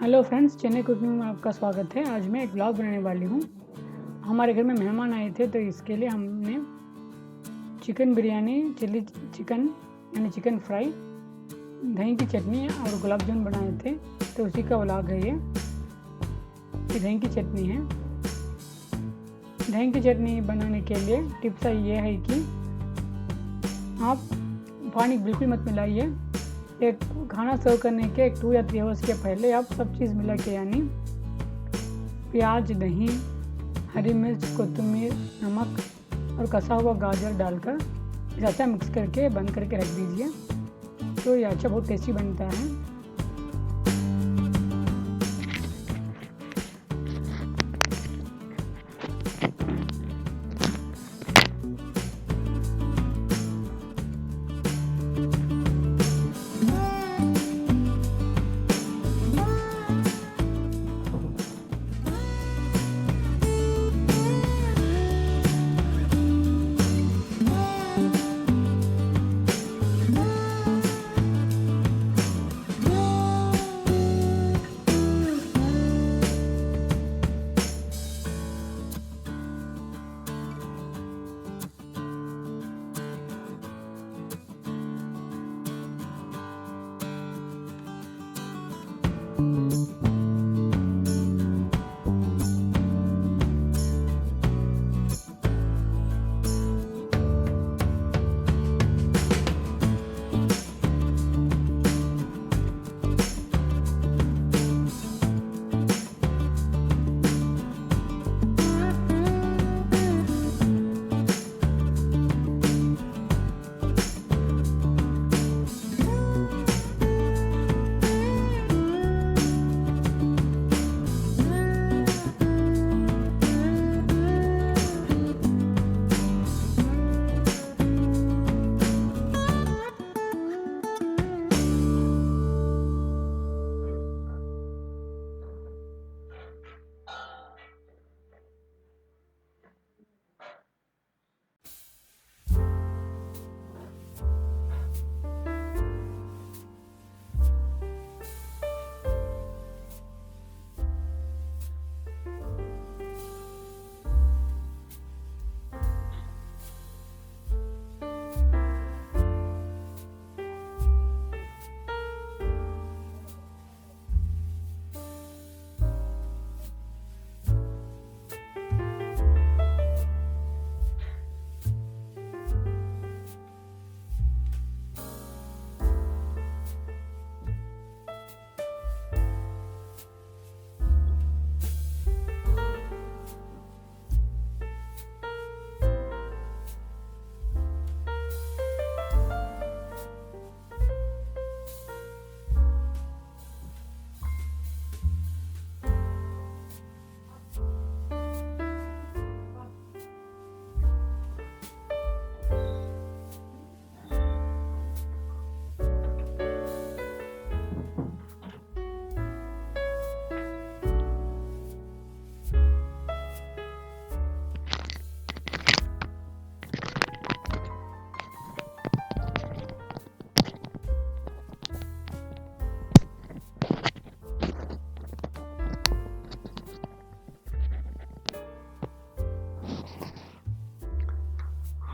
Hello friends, Chennai cooking में आपका स्वागत है। आज मैं एक ब्लॉग बनाने वाली हूँ। हमारे घर में मेहमान आए थे तो इसके लिए हमने चिकन बिरयानी, चिल्ली चिकन यानी चिकन फ्राई, दही की चटनी और गुलाब जामुन बनाए थे। तो उसी का व्लॉग है ये दही की चटनी है। दही की चटनी बनाने के लिए टिप्स ये है कि आप पानी बिल्कुल मत मिलाइए। एक खाना सर्व करने के 2 या 3 आवर्स के पहले आप सब चीज़ मिला के यानी प्याज, दही, हरी मिर्च, कोतमीर, नमक और कसा हुआ गाजर डालकर इसे अच्छा मिक्स करके बंद करके रख दीजिए। तो ये अच्छा बहुत टेस्टी बनता है।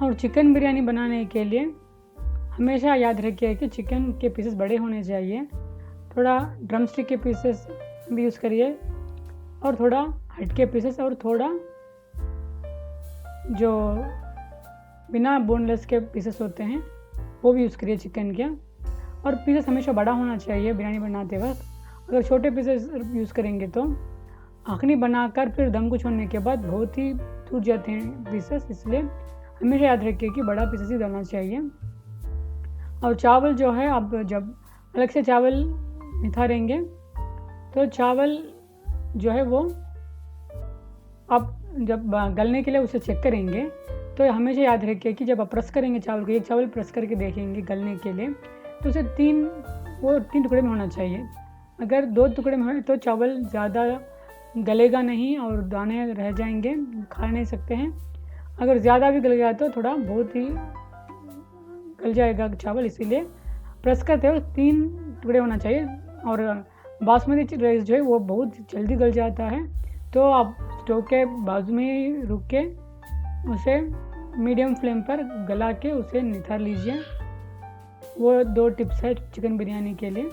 और चिकन बिरयानी बनाने के लिए हमेशा याद रखिए कि चिकन के पीसेस बड़े होने चाहिए। थोड़ा ड्रम स्टिक के पीसेस भी यूज़ करिए और थोड़ा हट के पीसेस और थोड़ा जो बिना बोनलेस के पीसेस होते हैं वो भी यूज़ करिए चिकन के। और पीसेस हमेशा बड़ा होना चाहिए बिरयानी बनाते वक्त। अगर छोटे पीसेस यूज़ करेंगे तो आखनी बनाकर फिर दम को छोड़ने के बाद बहुत ही टूट जाते हैं पीसेस। इसलिए हमेशा याद रखिए कि बड़ा पीसेस ही डालना चाहिए। और चावल जो है आप जब अलग से चावल निथारेंगे तो चावल जो है वो आप जब गलने के लिए उसे चेक करेंगे तो हमेशा याद रखिए कि जब आप प्रेस करेंगे चावल को, एक चावल प्रेस करके देखेंगे गलने के लिए तो उसे 3 टुकड़े में होना चाहिए। अगर 2 टुकड़े में हो तो चावल ज़्यादा गलेगा नहीं और दाने रह जाएंगे, खा नहीं सकते हैं। अगर ज़्यादा भी गल गया तो थोड़ा बहुत ही गल जाएगा चावल, इसीलिए प्रेस करते हुए 3 टुकड़े होना चाहिए। और बासमती राइस जो है वो बहुत जल्दी गल जाता है, तो आप स्टोव के बाजू में ही रुक के उसे मीडियम फ्लेम पर गला के उसे निथार लीजिए। वो 2 टिप्स है चिकन बिरयानी के लिए।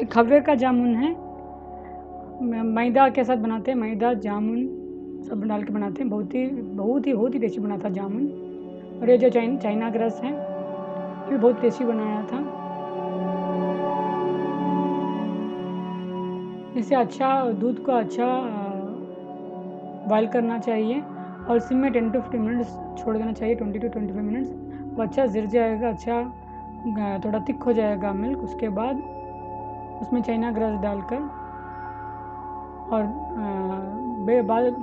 ये खव्वे का जामुन है, मैदा के साथ बनाते हैं, मैदा जामुन सब डाल के बनाते हैं, बहुत ही टेस्टी बना था जामुन। और ये जो चाइना ग्रस है ये भी बहुत टेस्टी बनाया था। इसे अच्छा दूध को अच्छा बॉयल करना चाहिए और सिम में 10 to 15 मिनट्स छोड़ देना चाहिए, 20 to 25 मिनट्स। वो अच्छा ज़िर जाएगा, अच्छा थोड़ा थिक हो जाएगा मिल्क। उसके बाद उसमें चाइना ग्रास डालकर और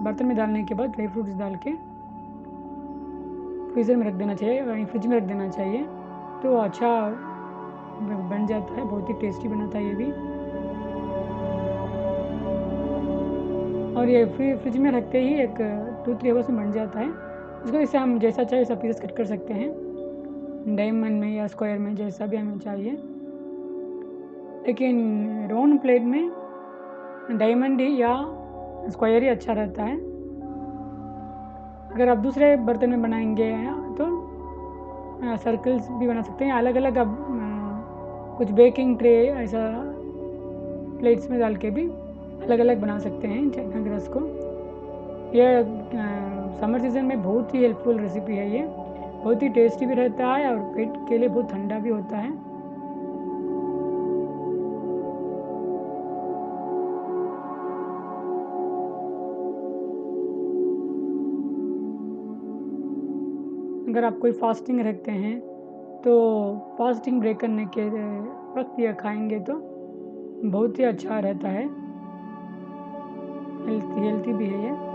बर्तन में डालने के बाद ड्राई फ्रूट्स डाल के फ्रीज़र में रख देना चाहिए, फ्रिज में रख देना चाहिए, तो अच्छा बन जाता है। बहुत ही टेस्टी बना था ये भी। और ये फ्रिज में रखते ही एक 2-3 आवर्स में बन जाता है। उसको इसे हम जैसा चाहे वैसा पीसेस कट कर सकते हैं, डायमंड में या स्क्वायर में, जैसा भी हमें चाहिए। लेकिन राउंड प्लेट में डायमंड ही या स्क्वायर ही अच्छा रहता है। अगर आप दूसरे बर्तन में बनाएंगे तो सर्कल्स भी बना सकते हैं, अलग अलग अब कुछ बेकिंग ट्रे ऐसा प्लेट्स में डाल के भी अलग अलग बना सकते हैं चाइना ग्रास को। यह समर सीज़न में बहुत ही हेल्पफुल रेसिपी है। ये बहुत ही टेस्टी भी रहता है और पेट के लिए बहुत ठंडा भी होता है। अगर आप कोई फास्टिंग रखते हैं तो फास्टिंग ब्रेक करने के वक्त यह खाएंगे तो बहुत ही अच्छा रहता है, हेल्थी भी है ये।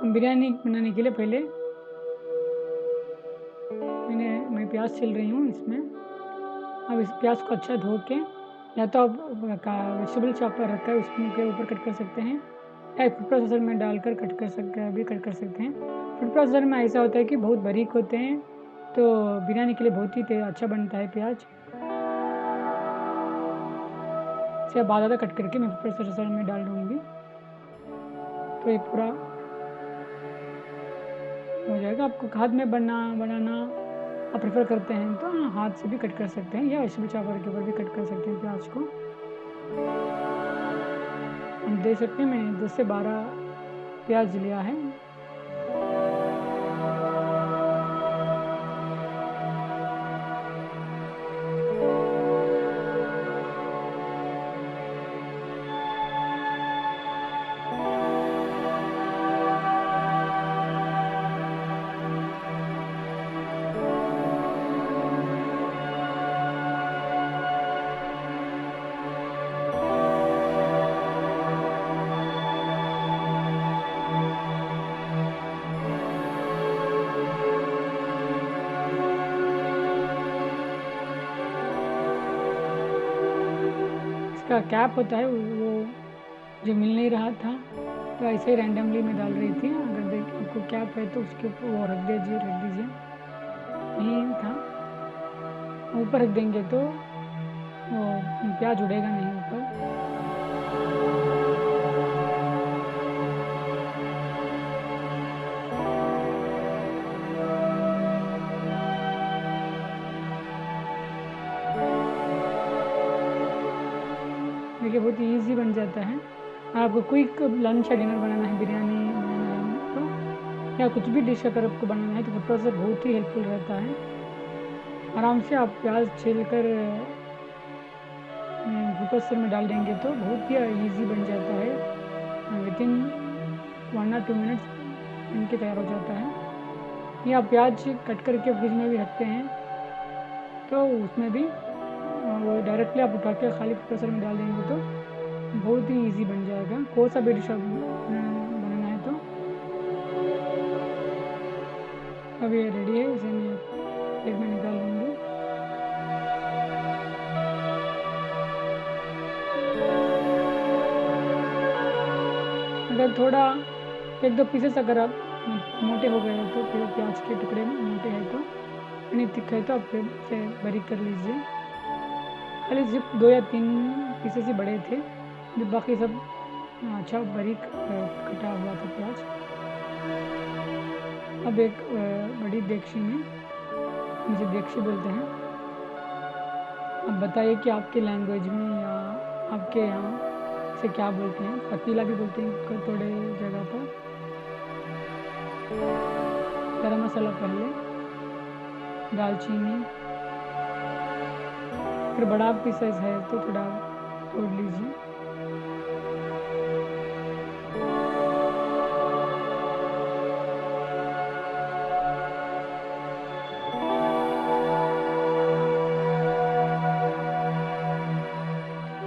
बिरयानी बनाने के लिए पहले मैं प्याज छिल रही हूँ इसमें। अब इस प्याज को अच्छा धो के, या तो आप वेजिटेबल चॉपर रखकर उसके ऊपर कट कर सकते हैं, या फूड प्रोसेसर में डालकर कट कर सकते हैं। फूड प्रोसेसर में ऐसा होता है कि बहुत बारीक होते हैं, तो बिरयानी के लिए बहुत ही अच्छा बनता है प्याज। इसे बाद ज़्यादा कट करके मैं फूड प्रोसेसर में डाल दूँगी, तो ये पूरा हो जाएगा। आपको हाथ में बनाना आप प्रेफर करते हैं तो हाथ से भी कट कर सकते हैं, या वेजिटेबल चॉपर के ऊपर भी कट कर सकते हैं प्याज को। हम देख सकते हैं मैंने 10 से 12 प्याज लिया है। इसका कैप होता है वो जो मिल नहीं रहा था, तो ऐसे ही रैंडमली मैं डाल रही थी। अगर आपको कैप है तो उसके ऊपर वो रख दीजिए। नहीं था, ऊपर रख देंगे तो वो प्याज उड़ेगा नहीं ऊपर। देखिए बहुत ईजी बन जाता है। आपको क्विक लंच या डिनर बनाना है, बिरयानी बनाना है तो, या कुछ भी डिश अगर आपको बनाना है तो फूड प्रोसेसर बहुत ही हेल्पफुल रहता है। आराम से आप प्याज छील कर फूड प्रोसेसर में डाल देंगे तो बहुत ही ईज़ी बन जाता है। विदिन 1 और 2 मिनट्स बन के तैयार हो जाता है। या आप प्याज कट करके फ्रिज में भी रखते हैं तो उसमें भी वो डायरेक्टली आप उठा के खाली फूड प्रोसेसर में डाल देंगे तो बहुत ही ईज़ी बन जाएगा। कोई सा भी डिश आप बनाना है तो। अब ये रेडी है, इसे मैं प्लेट में निकाल लूँगी। अगर थोड़ा 1-2 पीसेस अगर आप मोटे हो गए हैं तो फिर प्याज के टुकड़े मोटे हैं तो यानी थिक है तो आप फिर से बारीक कर लीजिए। खाली सिर्फ 2 या 3 पीसेस ही बड़े थे, जो बाकी सब अच्छा बारीक कटा हुआ था प्याज। अब एक बड़ी देगची में, जिसे देगची बोलते हैं, अब बताइए कि आपके लैंग्वेज में या आपके यहाँ इसे क्या बोलते हैं। पतीला भी बोलते हैं थोड़े जगह पर। गरम मसाला पहले, दालचीनी, फिर बड़ा पीसेस है तो थोड़ा तोड़ लीजिए।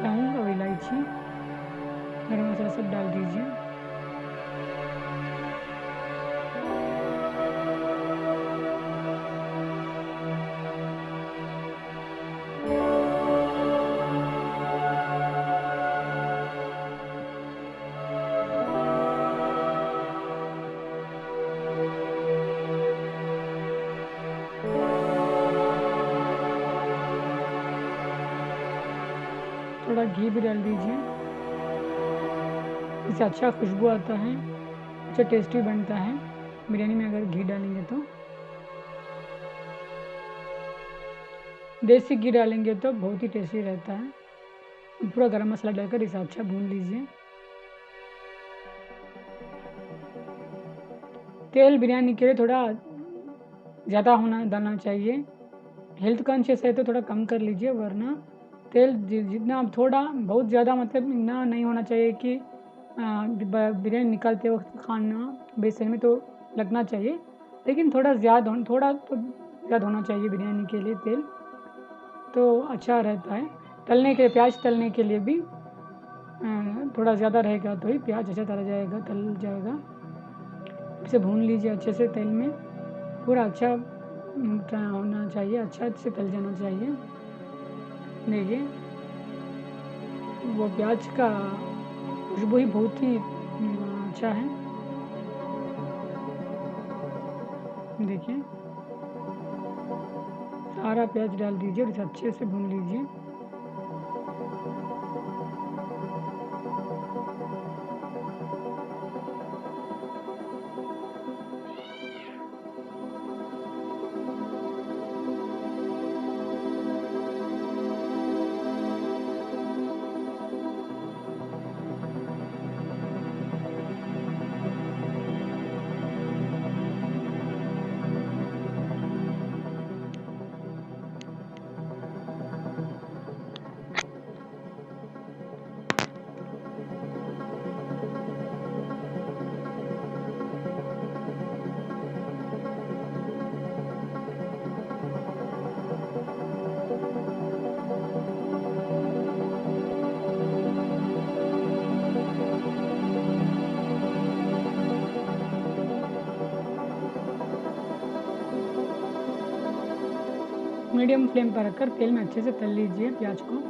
लौंग और इलायची, गरम मसाला सब डाल दीजिए। थोड़ा घी भी डाल दीजिए, इससे अच्छा खुशबू आता है, अच्छा टेस्टी बनता है बिरयानी में अगर घी डालेंगे तो। देसी घी डालेंगे तो बहुत ही टेस्टी रहता है। पूरा गरम मसाला डालकर इसे अच्छा भून लीजिए। तेल बिरयानी के लिए थोड़ा ज़्यादा होना डालना चाहिए। हेल्थ कॉन्शियस है तो थोड़ा कम कर लीजिए, वरना तेल जितना आप थोड़ा बहुत ज़्यादा मतलब इतना नहीं होना चाहिए कि बिरयानी निकालते वक्त खाना बेसन में तो लगना चाहिए, लेकिन थोड़ा तो ज़्यादा होना चाहिए बिरयानी के लिए तेल, तो अच्छा रहता है। तलने के लिए, प्याज तलने के लिए भी थोड़ा ज़्यादा रहेगा तो ही प्याज अच्छा तल जाएगा। इसे भून लीजिए अच्छे से तेल में, पूरा अच्छा होना चाहिए, अच्छा से तल जाना चाहिए। देखिए वो प्याज का खुशबू ही बहुत ही अच्छा है। देखिए सारा प्याज डाल दीजिए और इसे अच्छे से भून लीजिए। मीडियम फ्लेम पर रखकर तेल में अच्छे से तल लीजिए प्याज को।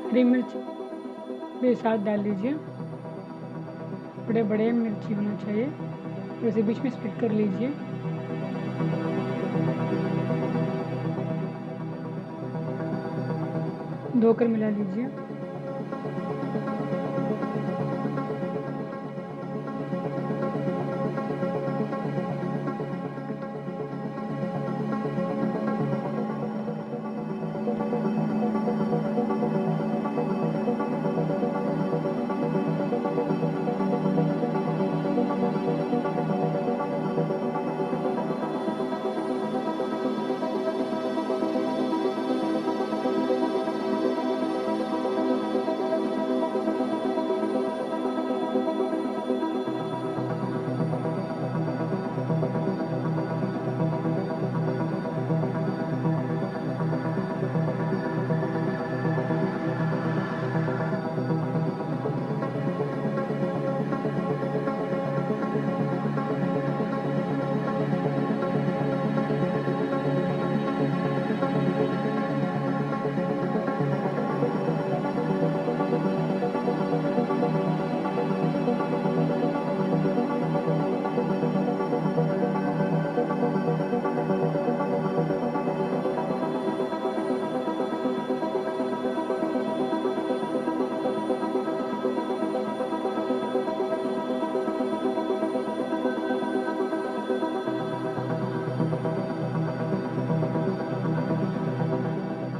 हरी मिर्च भी साथ डाल लीजिए। बड़े बड़े मिर्ची होना चाहिए, और इसे बीच में स्प्लिट कर लीजिए। धोकर मिला लीजिए।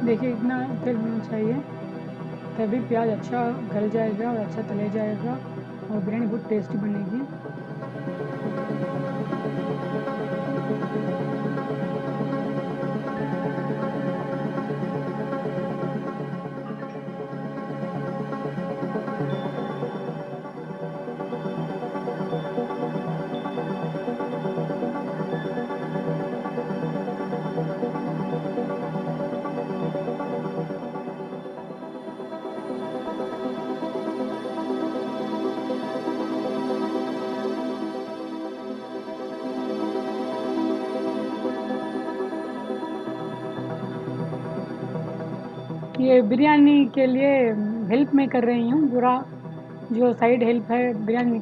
देखिए इतना तेल होना चाहिए, तभी प्याज अच्छा गल जाएगा और अच्छा तले जाएगा और बिरयानी बहुत टेस्टी बनेगी। ये बिरयानी के लिए हेल्प मैं कर रही हूँ, पूरा जो साइड हेल्प है बिरयानी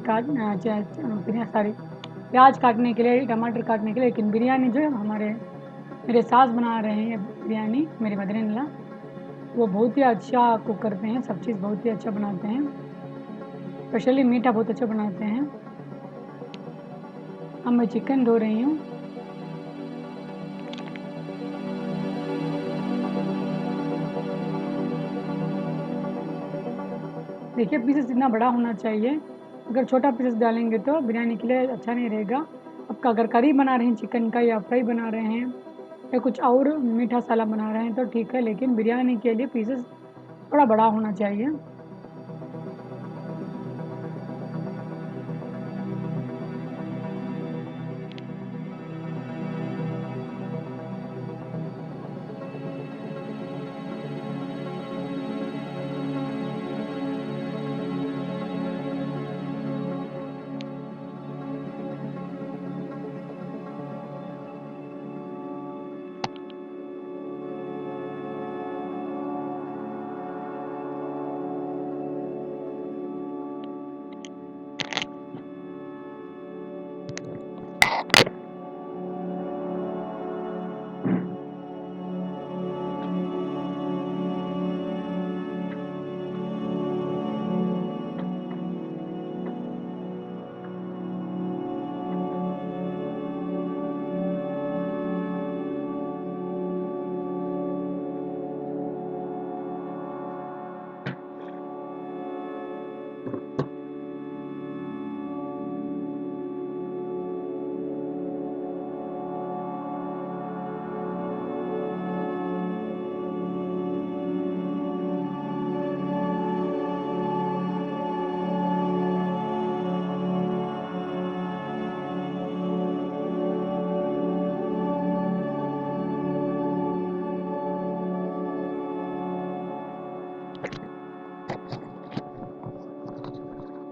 सॉरी प्याज काटने के लिए, टमाटर काटने के लिए, लेकिन बिरयानी जो है मेरे सास बना रहे हैं बिरयानी, मेरे मदर इन लॉ। वो बहुत ही अच्छा कुक करते हैं, सब चीज़ बहुत ही अच्छा बनाते हैं, स्पेशली मीठा बहुत अच्छा बनाते हैं। अब मैं चिकन धो रही हूँ। देखिए पीसेस इतना बड़ा होना चाहिए, अगर छोटा पीसेस डालेंगे तो बिरयानी के लिए अच्छा नहीं रहेगा। आपका अगर करी बना रहे हैं चिकन का, या फ्राई बना रहे हैं, या कुछ और मीठा साला बना रहे हैं तो ठीक है, लेकिन बिरयानी के लिए पीसेस थोड़ा बड़ा होना चाहिए।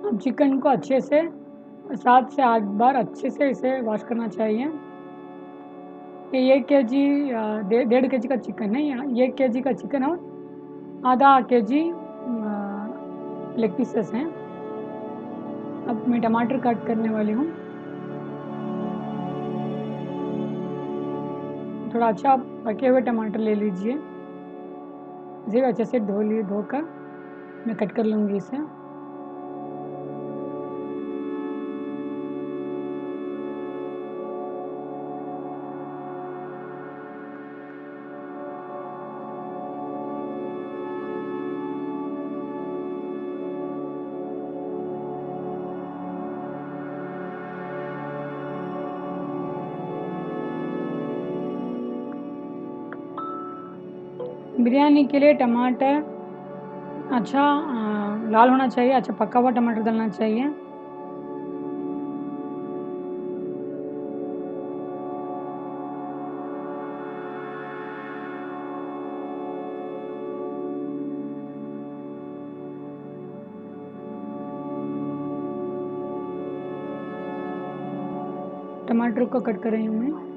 अब चिकन को अच्छे से 7 से 8 बार अच्छे से इसे वॉश करना चाहिए। ये 1 केजी 1.5 केजी का चिकन है, 1 केजी का चिकन और आधा केजी लेग पीसेस हैं। अब मैं टमाटर कट करने वाली हूँ। थोड़ा अच्छा पके हुए टमाटर ले लीजिए। इसे अच्छे से धोकर मैं कट कर लूँगी इसे। बिरयानी के लिए टमाटर अच्छा लाल होना चाहिए, अच्छा पका हुआ टमाटर डालना चाहिए। टमाटर को कट कर रही हूँ मैं।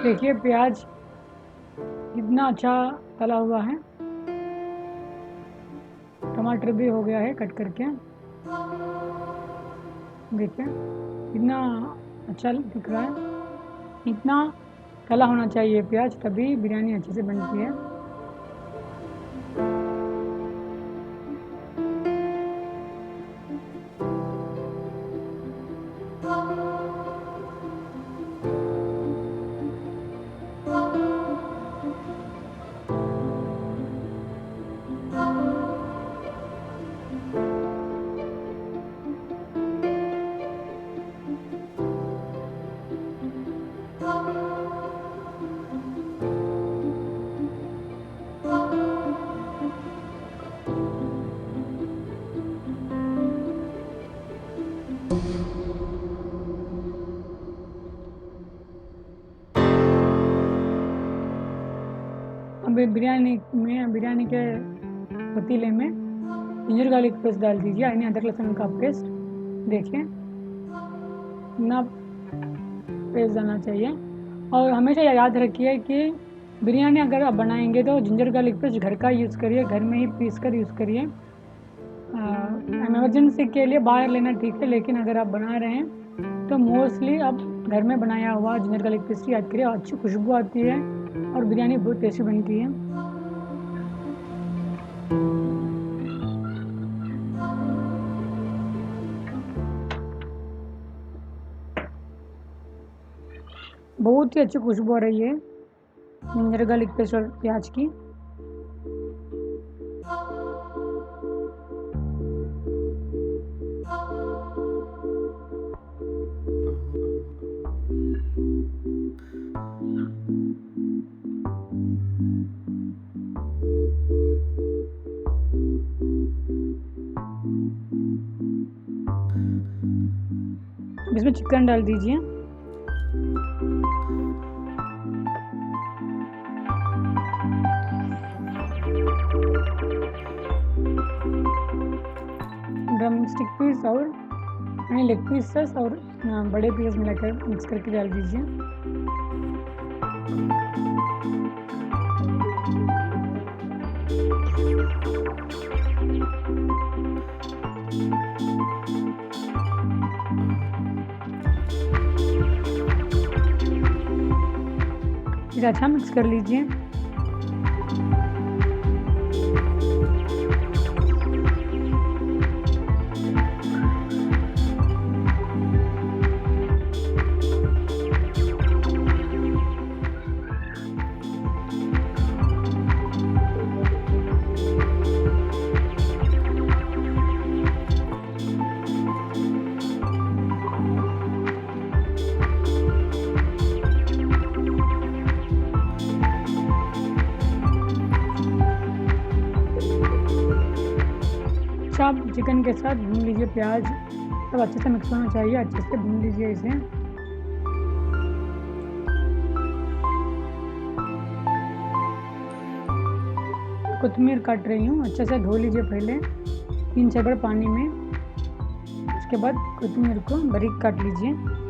देखिए प्याज कितना अच्छा तला हुआ है। टमाटर भी हो गया है कट करके। देखिए कितना अच्छा दिख रहा है। इतना तला होना चाहिए प्याज, तभी बिरयानी अच्छे से बनती है। अब बिरयानी के पतीले में जिंजर गार्लिक पेस्ट डाल दीजिए, यानी अदरक लहसुन का पेस्ट। देखिए इतना पेस्ट डालना चाहिए। और हमेशा याद रखिए कि बिरयानी अगर आप बनाएंगे तो जिंजर गार्लिक पेस्ट घर का यूज़ करिए, घर में ही पीस कर यूज़ करिए। इमरजेंसी के लिए बाहर लेना ठीक है, लेकिन अगर आप बना रहे हैं तो मोस्टली आप घर में बनाया हुआ जिंजर गार्लिक पेस्ट याद करिए, अच्छी खुशबू आती है और बिरयानी बहुत टेस्टी बनती है। बहुत ही अच्छी खुशबू आ रही है जिंजर गार्लिक पेस्ट और प्याज की। इसमें चिकन डाल दीजिए। ड्रम स्टिक पीस और लेग पीसेस और बड़े पीस मिलाकर मिक्स करके डाल दीजिए। इसे अच्छा मिक्स कर लीजिए। अच्छा, आप चिकन के साथ भून लीजिए प्याज, सब अच्छे से मिक्स होना चाहिए, अच्छे से भून लीजिए इसे। कोथिमीर काट रही हूँ, अच्छे से धो लीजिए पहले 3-4 बार पानी में। उसके बाद कोथिमीर को बारीक काट लीजिए।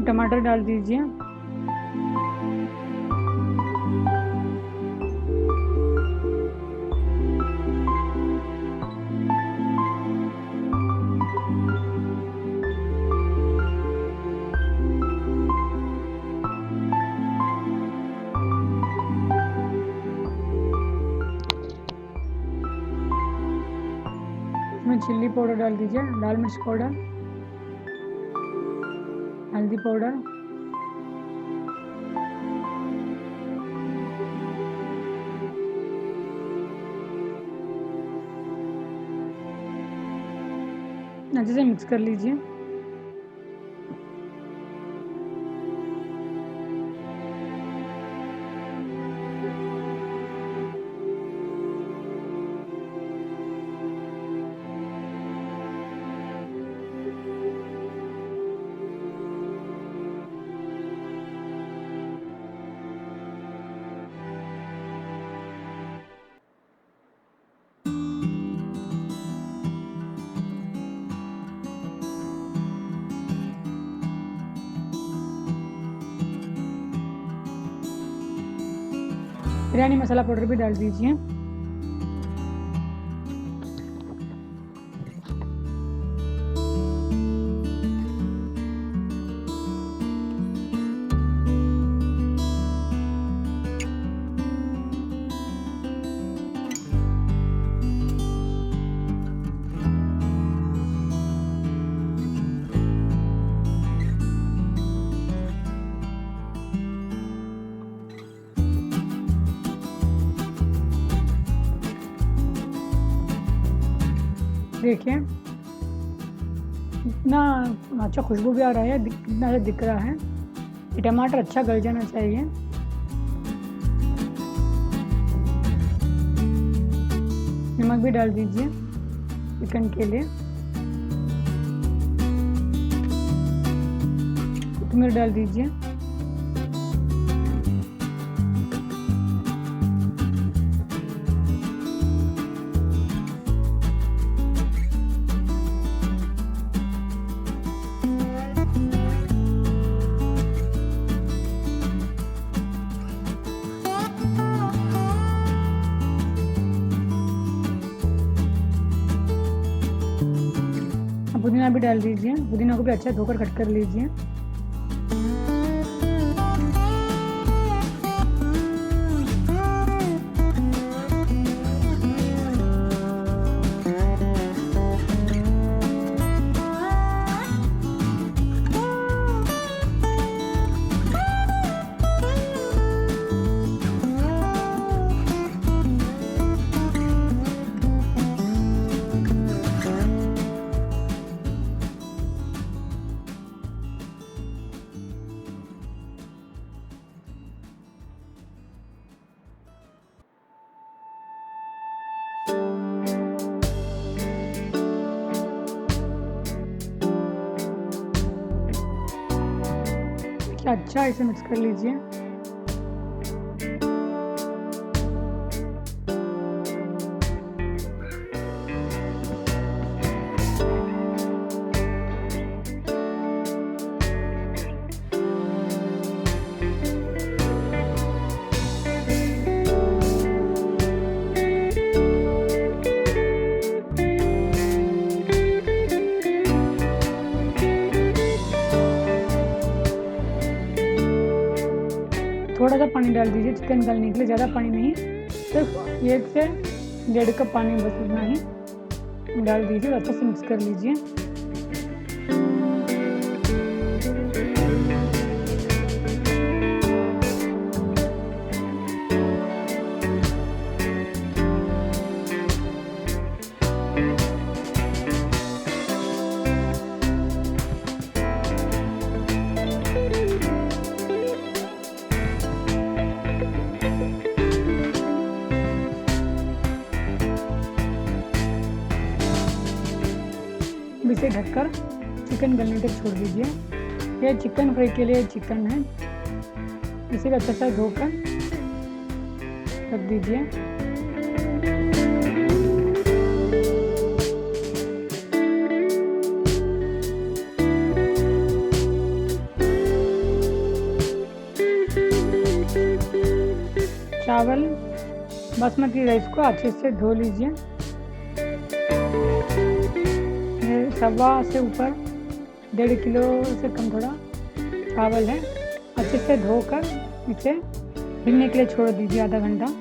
टमाटर डाल दीजिए। इसमें चिल्ली पाउडर डाल दीजिए, लाल मिर्च पाउडर, हल्दी पाउडर, अच्छे से मिक्स कर लीजिए। बिरयानी मसाला पाउडर भी डाल दीजिए। देखिए इतना अच्छा खुशबू भी आ रहा है, कितना अच्छा दिख रहा है। ये टमाटर अच्छा गल जाना चाहिए। नमक भी डाल दीजिए चिकन के लिए। कोथिमीर डाल दीजिए। पुदीना भी डाल दीजिए। पुदीना को भी अच्छा धोकर कट कर लीजिए। अच्छा इसे मिक्स कर लीजिए। थोड़ा सा पानी डाल दीजिए चिकन गलने के लिए, ज़्यादा पानी नहीं, सिर्फ 1 से 1.5 कप पानी बस उतना ही डाल दीजिए। अच्छे से मिक्स कर लीजिए। इसे ढककर चिकन गलने तक छोड़ दीजिए। यह चिकन फ्राई के लिए चिकन है, इसे भी अच्छा सा धोकर रख दीजिए। चावल बासमती राइस को अच्छे से धो लीजिए। सवा से ऊपर 1.5 किलो से कम थोड़ा चावल है। अच्छे से धोकर इसे भीगने के लिए छोड़ दीजिए आधा घंटा।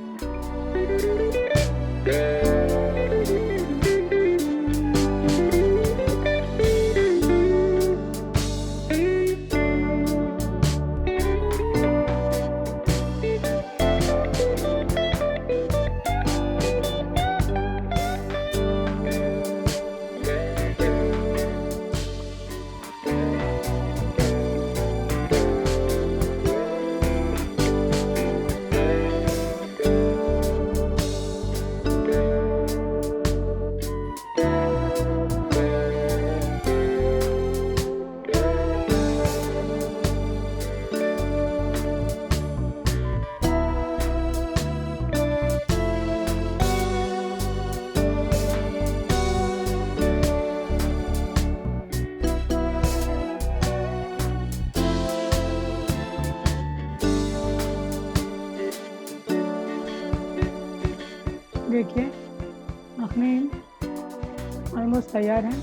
देखिए मखनी ऑलमोस्ट तैयार है।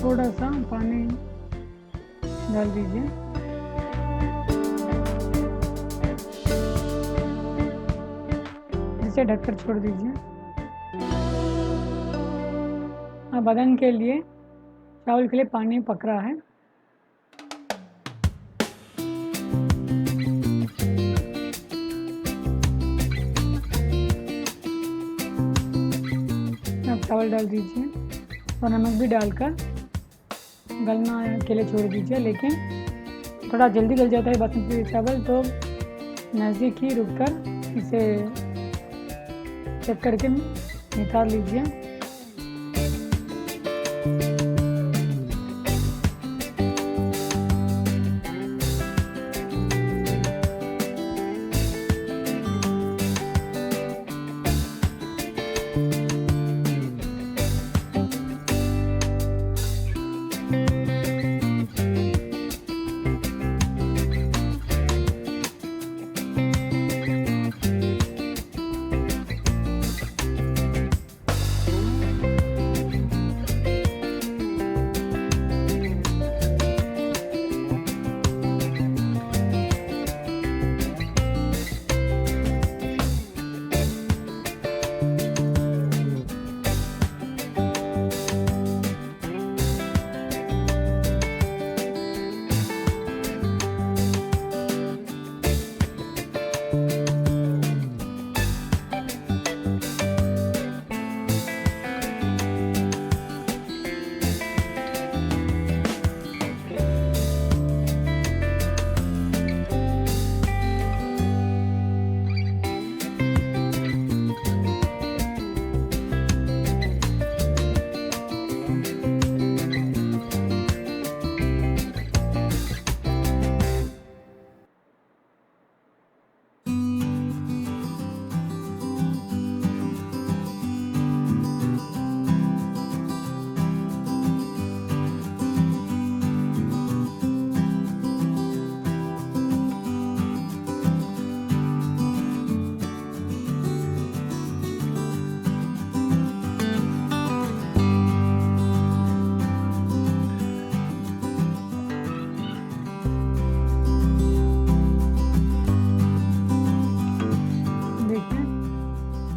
थोड़ा सा पानी डाल दीजिए। इसे ढककर छोड़ दीजिए। अब बदन के लिए चावल के लिए पानी पक रहा है। अब चावल डाल दीजिए और नमक भी डालकर गलना के लिए छोड़ दीजिए। लेकिन थोड़ा जल्दी गल जाता है बासमती चावल, तो नज़दीक ही रुककर इसे चेक करके निकाल लीजिए।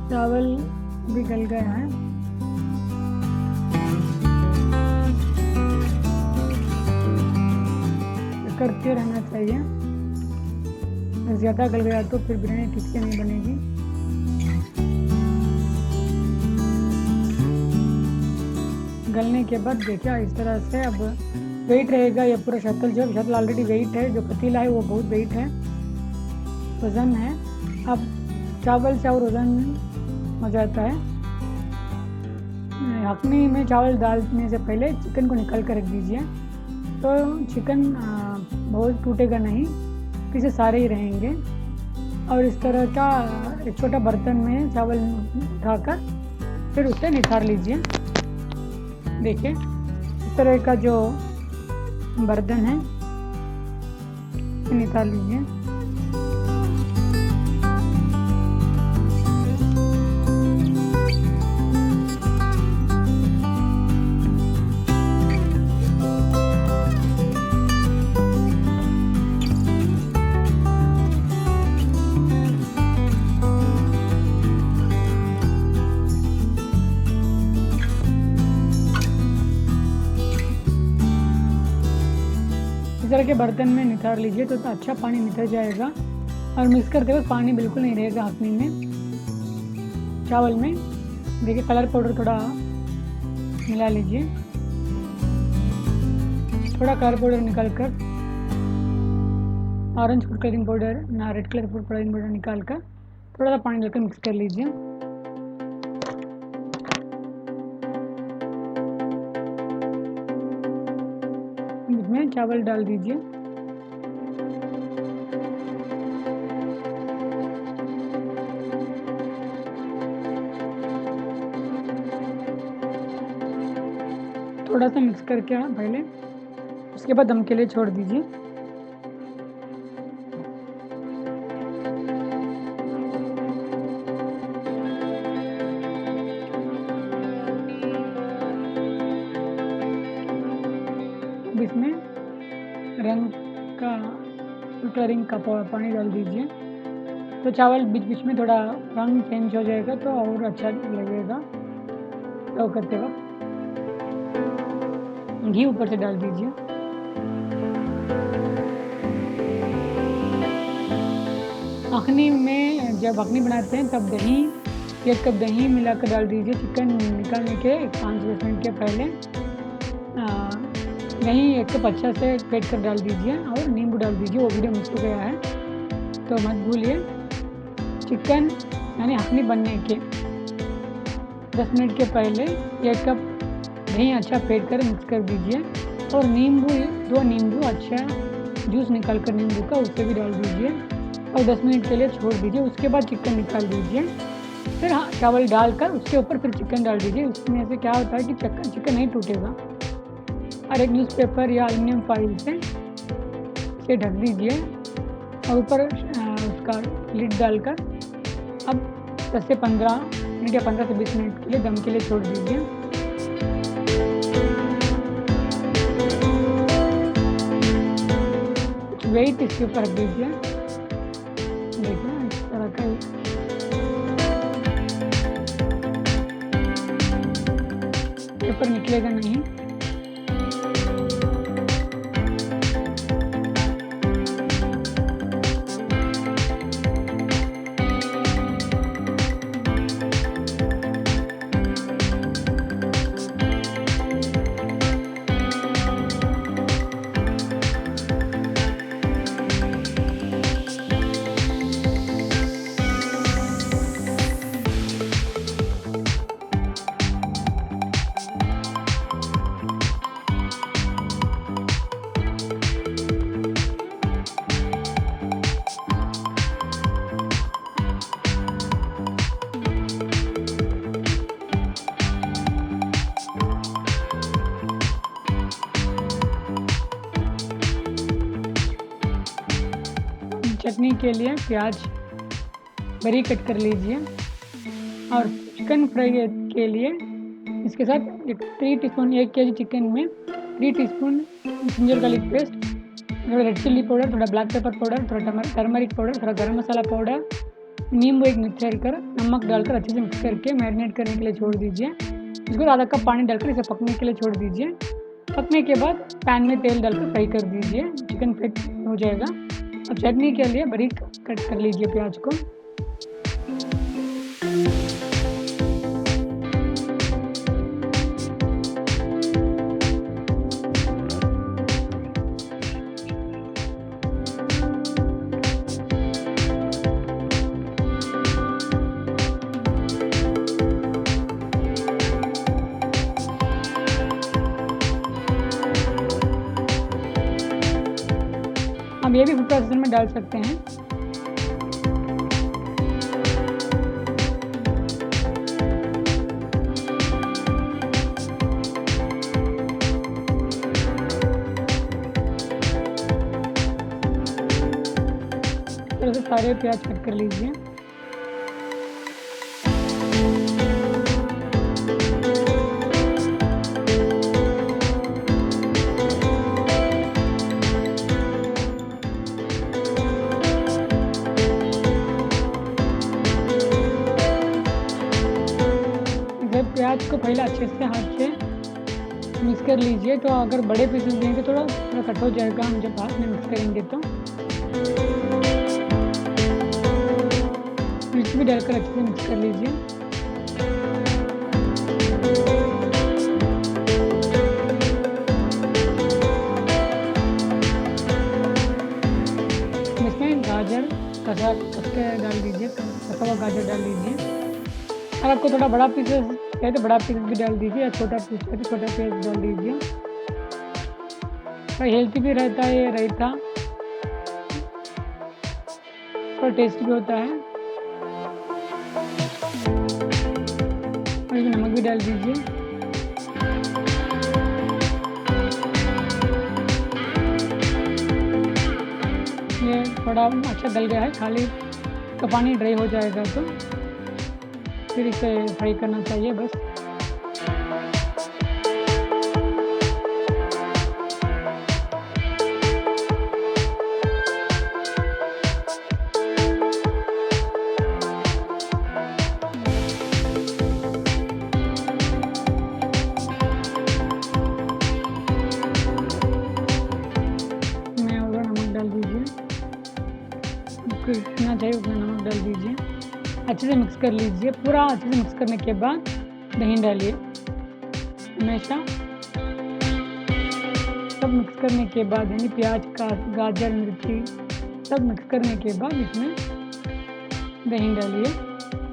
चावल भी गल गया है। करते रहना चाहिए, ज़्यादा गल गया तो फिर बिरयानी ठीक से नहीं बनेगी। गलने के बाद देखिए इस तरह से अब वेट रहेगा। ये पूरा शक्ल जो शक्ल ऑलरेडी वेट है, जो पतीला है वो बहुत वेट है, वज़न है। अब चावल से और वज़न हो जाता है। यखनी में चावल डालने से पहले चिकन को निकाल कर रख दीजिए, तो चिकन बहुत टूटेगा नहीं, पीछे सारे ही रहेंगे। और इस तरह का एक छोटा बर्तन में चावल उठाकर फिर उसे निखार लीजिए। देखिए इस तरह का जो बर्तन है निकाल लीजिए। इस तरह के बर्तन में नितार लीजिए तो अच्छा पानी निकल जाएगा। और मिक्स करते वक्त पानी बिल्कुल नहीं रहेगा हाथनी में, चावल में। देखिए कलर पाउडर थोड़ा मिला लीजिए, थोड़ा कलर पाउडर निकाल कर, ऑरेंज फूड कलरिंग पाउडर ना red colour food colouring powder निकाल कर थोड़ा सा पानी डालकर मिक्स कर लीजिए। इसमें चावल डाल दीजिए। थोड़ा सा मिक्स करके पहले, उसके बाद दम के लिए छोड़ दीजिए। अब इसमें रंग का कलरिंग का पानी डाल दीजिए, तो चावल बीच बीच में थोड़ा रंग चेंज हो जाएगा तो और अच्छा लगेगा सर्व करते वक्त। घी ऊपर से डाल दीजिए। अखनी में जब अखनी बनाते हैं तब दही, 1 कप दही मिलाकर डाल दीजिए चिकन निकालने के 5-10 मिनट के पहले। दही 1 कप अच्छा से फेंट कर डाल दीजिए और नींबू डाल दीजिए। वो वीडियो मिस हो गया है तो मत भूलिए। चिकन यानी अखनी बनने के 10 मिनट के पहले 1 कप दही अच्छा फेंट कर मिक्स कर दीजिए और नींबू 2 नींबू अच्छा जूस निकाल कर नींबू का उससे भी डाल दीजिए और 10 मिनट के लिए छोड़ दीजिए। उसके बाद चिकन निकाल दीजिए। फिर चावल डालकर उसके ऊपर फिर चिकन डाल दीजिए। उसमें से क्या होता है कि चिकन नहीं टूटेगा। और एक न्यूज़पेपर या एल्युमिनियम फॉइल से इसे ढक दीजिए और ऊपर उसका लिड डालकर अब 10 से 15 मिनट या 15 से 20 मिनट के लिए दम के लिए छोड़ दीजिए। कुछ वेट इसके ऊपर रख दीजिए। देखिए इस तरह का पेपर निकलेगा नहीं। चटनी के लिए प्याज बारीक कट कर लीजिए और चिकन फ्राई के लिए इसके साथ 3 टीस्पून 1 केजी चिकन में 3 टीस्पून जिंजर गार्लिक पेस्ट, थोड़ा रेड चिल्ली पाउडर, थोड़ा ब्लैक पेपर पाउडर, थोड़ा टर्मरिक पाउडर, थोड़ा गरम मसाला पाउडर, नींबू 1 निचोड़ कर नमक डालकर अच्छे से मिक्स करके मैरिनेट करने के लिए छोड़ दीजिए। इसको आधा कप पानी डालकर इसे पकने के लिए छोड़ दीजिए। पकने के बाद पैन में तेल डालकर फ्राई कर दीजिए। चिकन फ्राई हो जाएगा। अब चटनी के लिए बारीक कट कर लीजिए प्याज को। हम ये भी फूड प्रोसेसर में डाल सकते हैं। तरह से सारे प्याज कट कर लीजिए। प्याज को पहले अच्छे से हाथ से मिक्स कर लीजिए। तो अगर बड़े पीसेस देंगे थोड़ा कट हो जाएगा हम जब हाथ में मिक्स करेंगे तो। मिर्च भी डालकर अच्छे से मिक्स कर लीजिए। इसमें गाजर कस के डाल दीजिए, कसा हुआ गाजर डाल दीजिए। अगर आपको थोड़ा बड़ा पीसेस है तो बड़ा पीस भी डाल दीजिए या छोटा पीस है तो छोटा पीस डाल दीजिए। और हेल्थी भी रहता है ये रायता और टेस्टी भी होता है। और इसमें नमक भी डाल दीजिए। ये थोड़ा अच्छा गल गया है, खाली तो पानी ड्राई हो जाएगा तो फिर इसे फ्राई करना चाहिए बस। मैं और नमक डाल दीजिए, आपको जितना चाहिए उतना नमक डाल दीजिए। अच्छे से मिक्स कर लीजिए। पूरा अच्छे से मिक्स करने के बाद दही डालिए। हमेशा सब मिक्स करने के बाद यानी प्याज का, गाजर, मिर्ची सब मिक्स करने के बाद इसमें दही डालिए।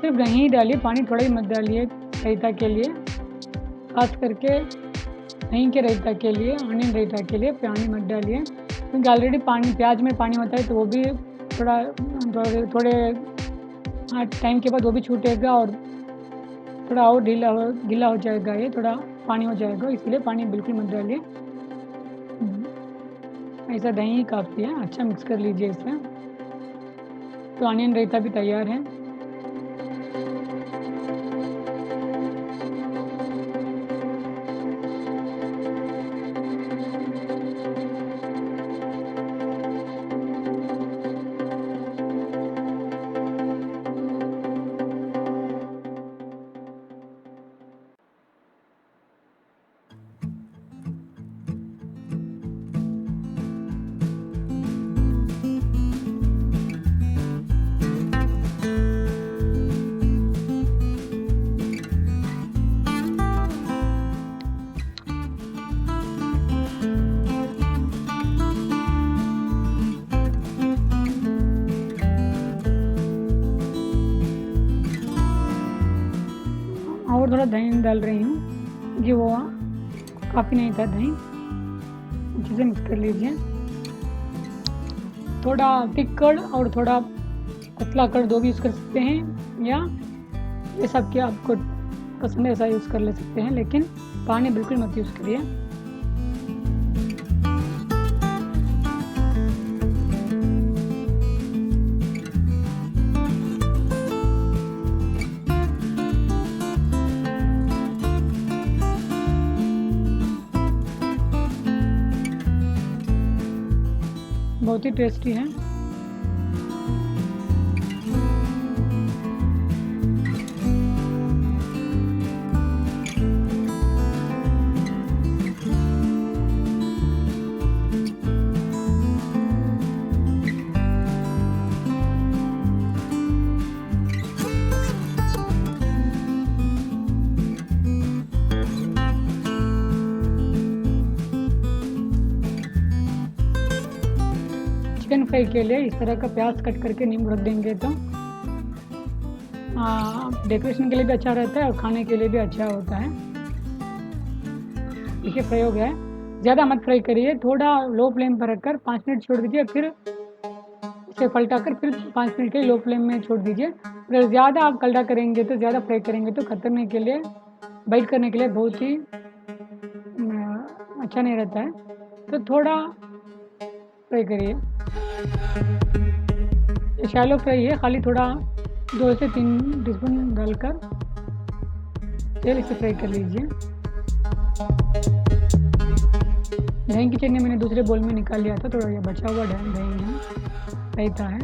सिर्फ दही डालिए, पानी थोड़ा ही मत डालिए रायता के लिए। खास करके दही के रायता के लिए, ऑनियन रायता के लिए पानी मत डालिए, क्योंकि ऑलरेडी पानी प्याज में पानी होता है तो वो भी थोड़े टाइम के बाद वो भी छूटेगा और थोड़ा और गीला हो जाएगा, ये थोड़ा पानी हो जाएगा, इसलिए पानी बिल्कुल मत डालिए। ऐसा दही ही काफ़ी है। अच्छा मिक्स कर लीजिए इसे। तो ऑनियन रायता भी तैयार है। और थोड़ा दही डाल रही हूँ, ये वो काफ़ी नहीं था दही। अच्छे से मिक्स कर लीजिए। थोड़ा थिक कर्ड और थोड़ा पतला कर्ड दो भी यूज़ कर सकते हैं, या ये सब के आपको पसंद है ऐसा यूज़ कर ले सकते हैं, लेकिन पानी बिल्कुल मत यूज़ करिए। बहुत ही टेस्टी है। चिकन फ्राई के लिए इस तरह का प्याज कट करके नींबू रख देंगे तो डेकोरेशन के लिए भी अच्छा रहता है और खाने के लिए भी अच्छा होता है। देखिए फ्राई हो गया है। ज़्यादा मत फ्राई करिए, थोड़ा लो फ्लेम पर रखकर 5 मिनट छोड़ दीजिए, फिर इसे पलटाकर फिर 5 मिनट के लिए लो फ्लेम में छोड़ दीजिए। अगर ज़्यादा आप कलड़ा करेंगे तो, ज़्यादा फ्राई करेंगे तो कतरने के लिए, बाइट करने के लिए बहुत ही अच्छा नहीं रहता है। तो थोड़ा फ्राई करिए। ये शैलो फ्राई है, खाली थोड़ा 2 से 3 टीस्पून डालकर तेल इसे फ्राई कर लीजिए। दही की चटनी मैंने दूसरे बोल में निकाल लिया था, थोड़ा ये बचा हुआ दही है, रायता है।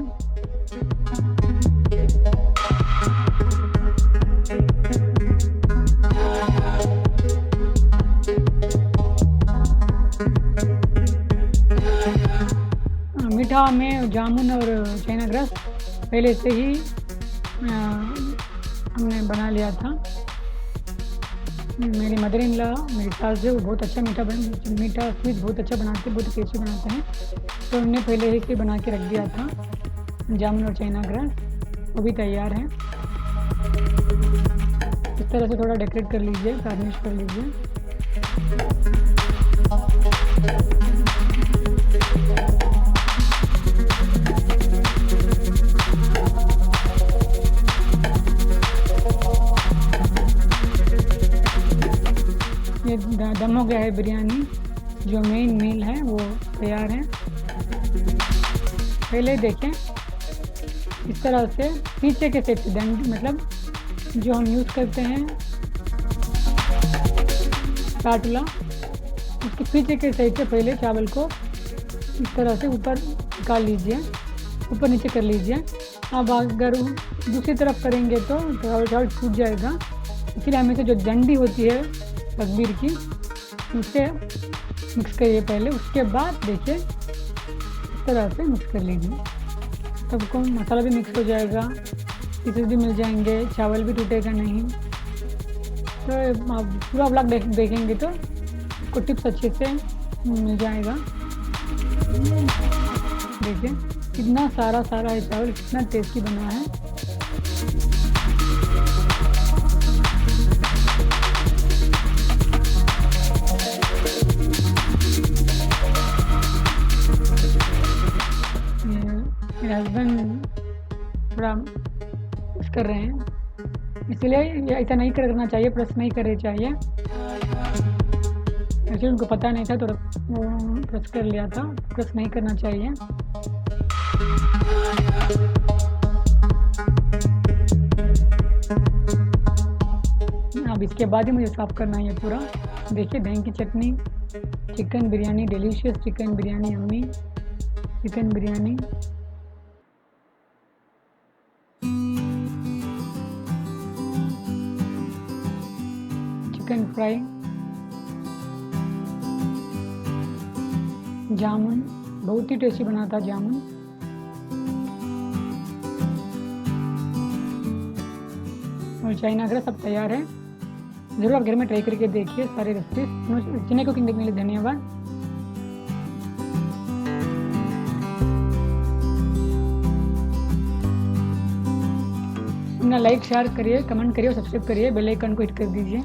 मीठा में जामुन और चाइना ग्रास पहले से ही हमने बना लिया था। मेरी मदर इन लॉ, मेरी सास जो, बहुत अच्छा मीठा स्वीट बहुत अच्छा बनाते हैं, बहुत टेस्टी बनाते हैं। तो हमने पहले ही से बना के रख दिया था जामुन और चाइना ग्रास, वो भी तैयार है। इस तरह से थोड़ा डेकोरेट कर लीजिए, गार्निश कर लीजिए। ये दम हो गया है बिरयानी, जो मेन मील है वो तैयार है। पहले देखें इस तरह से पीछे के साइड से दंड मतलब जो हम यूज़ करते हैं स्पैटुला, उसके पीछे के साइड से पहले चावल को इस तरह से ऊपर निकाल लीजिए, ऊपर नीचे कर लीजिए। अब अगर दूसरी तरफ करेंगे तो चावल छूट जाएगा, इसलिए हमेशा जो डंडी होती है तकबीर की उससे मिक्स करिए पहले, उसके बाद देखिए इस तरह से मिक्स कर लीजिए। सबको मसाला भी मिक्स हो जाएगा, पीसेस भी मिल जाएंगे, चावल भी टूटेगा नहीं। तो आप पूरा व्लॉग देखेंगे तो आपको टिप्स अच्छे से मिल जाएगा। देखिए कितना सारा है चावल, कितना टेस्टी बना है। मेरे हस्बैंड थोड़ा कुछ कर रहे हैं, इसलिए ऐसा नहीं करना चाहिए, प्रेस नहीं करनी चाहिए। एक्चुअली उनको पता नहीं था तो वो प्रेस कर लिया था, प्रेस नहीं करना चाहिए। अब इसके बाद ही मुझे साफ़ करना है ये पूरा। देखिए दही की chutney, chicken biryani, delicious chicken biryani, अम्मी चिकन बिरयानी। चिकन फ्राई, जामुन, बहुत ही टेस्टी बना था जामुन। और चाइना ग्रा सब तैयार है। ज़रूर आप घर में ट्राई करके देखिए सारे रेसिपीज। चिने कुकिंग देखने के लिए धन्यवाद। अपना लाइक शेयर करिए, कमेंट करिए और सब्सक्राइब करिए, बेल आइकन को हिट कर दीजिए।